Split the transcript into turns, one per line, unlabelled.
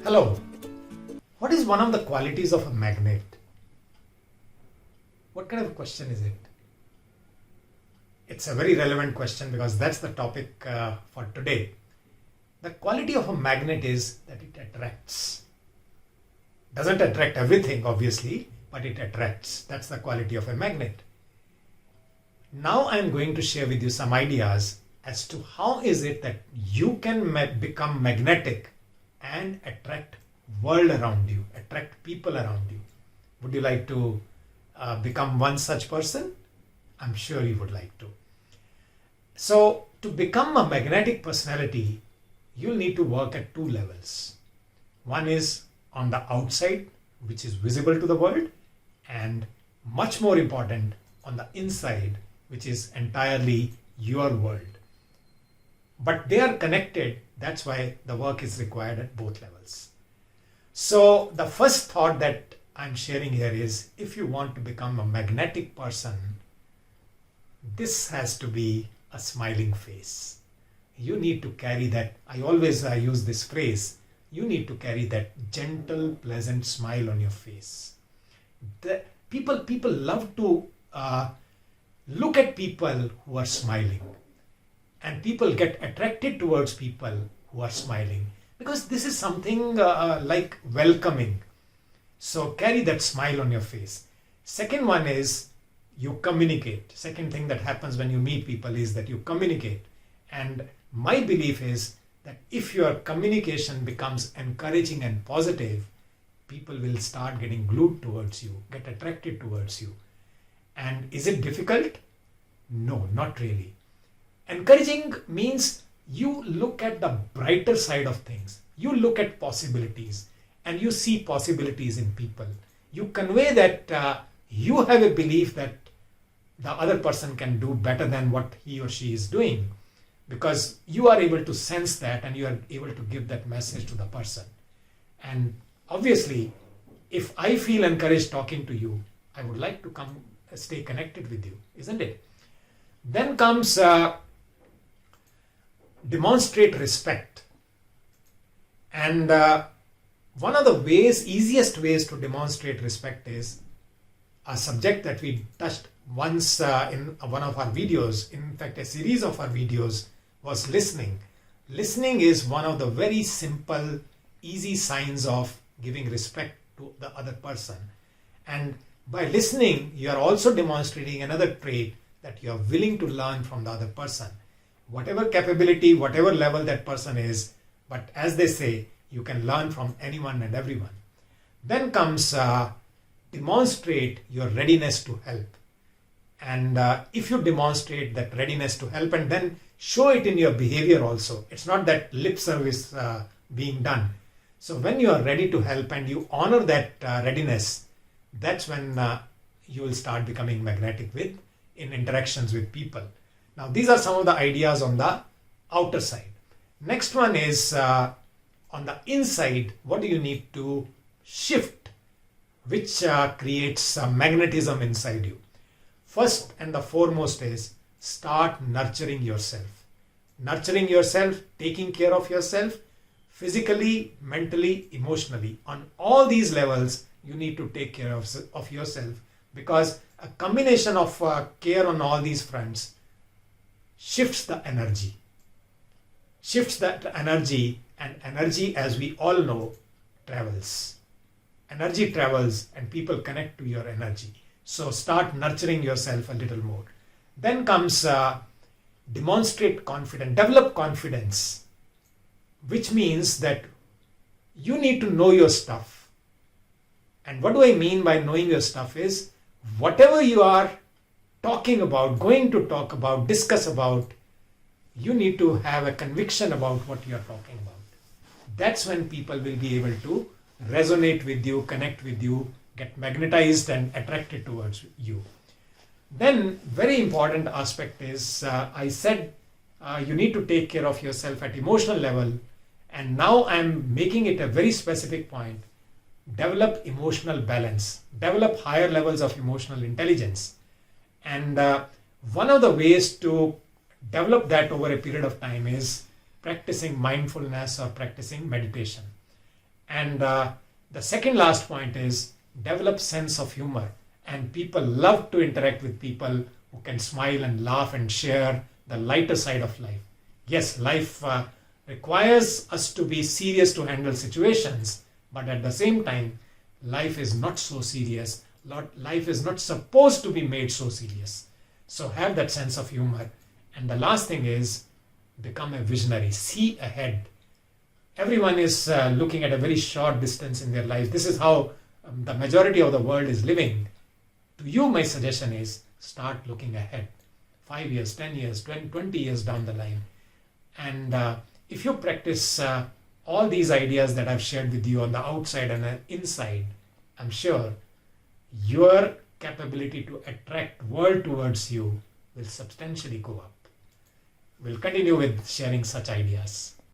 Hello. What is one of the qualities of a magnet? What kind of a question is it? It's a very relevant question because that's the topic for today. The quality of a magnet is that it attracts. Doesn't attract everything, obviously, but it attracts. That's the quality of a magnet. Now I'm going to share with you some ideas as to how is it that you can become magnetic and attract world around you, attract people around you. Would you like to become one such person? I'm sure you would like to. So to become a magnetic personality, you'll need to work at two levels. One is on the outside, which is visible to the world, and much more important, on the inside, which is entirely your world. But they are connected. That's why the work is required at both levels. So the first thought that I'm sharing here is, if you want to become a magnetic person, this has to be a smiling face. You need to carry that. I always use this phrase. You need to carry that gentle, pleasant smile on your face. People love to look at people who are smiling. And people get attracted towards people who are smiling because this is something like welcoming. So carry that smile on your face. Second one is you communicate. Second thing that happens when you meet people is that you communicate. And my belief is that if your communication becomes encouraging and positive, people will start getting glued towards you, get attracted towards you. And is it difficult? No, not really. Encouraging means you look at the brighter side of things. You look at possibilities and you see possibilities in people. You convey that you have a belief that the other person can do better than what he or she is doing, because you are able to sense that and you are able to give that message to the person. And obviously, if I feel encouraged talking to you, I would like to stay connected with you, isn't it? Then comes demonstrate respect. And one of the easiest ways to demonstrate respect is a subject that we touched once in one of our videos. In fact, a series of our videos was listening. Listening is one of the very simple, easy signs of giving respect to the other person. And by listening, you are also demonstrating another trait, that you are willing to learn from the other person. Whatever capability, whatever level that person is, but as they say, you can learn from anyone and everyone. Then comes demonstrate your readiness to help. And if you demonstrate that readiness to help and then show it in your behavior also, it's not that lip service being done. So when you are ready to help and you honor that readiness, that's when you will start becoming magnetic in interactions with people. Now, these are some of the ideas on the outer side. Next one is on the inside, what do you need to shift, which creates magnetism inside you? First and the foremost is start nurturing yourself. Nurturing yourself, taking care of yourself, physically, mentally, emotionally. On all these levels, you need to take care of yourself, because a combination of care on all these fronts shifts the energy. Shifts that energy, and energy, as we all know, travels. Energy travels and people connect to your energy. So start nurturing yourself a little more. Then comes demonstrate confidence, develop confidence, which means that you need to know your stuff. And what do I mean by knowing your stuff is, whatever you are talking about, going to talk about, discuss about, you need to have a conviction about what you are talking about. That's when people will be able to resonate with you, connect with you, get magnetized and attracted towards you. Then very important aspect is, I said you need to take care of yourself at emotional level, and now I'm making it a very specific point. Develop emotional balance, develop higher levels of emotional intelligence. And one of the ways to develop that over a period of time is practicing mindfulness or practicing meditation. And the second last point is develop sense of humor. And people love to interact with people who can smile and laugh and share the lighter side of life. Yes, life requires us to be serious to handle situations, but at the same time, life is not so serious. Life is not supposed to be made so serious. So have that sense of humor. And the last thing is become a visionary. See ahead. Everyone is looking at a very short distance in their life. This is how the majority of the world is living. To you, my suggestion is start looking ahead. 5 years, 10 years, 20 years down the line. And if you practice all these ideas that I've shared with you on the outside and inside, I'm sure your capability to attract world towards you will substantially go up. We'll continue with sharing such ideas.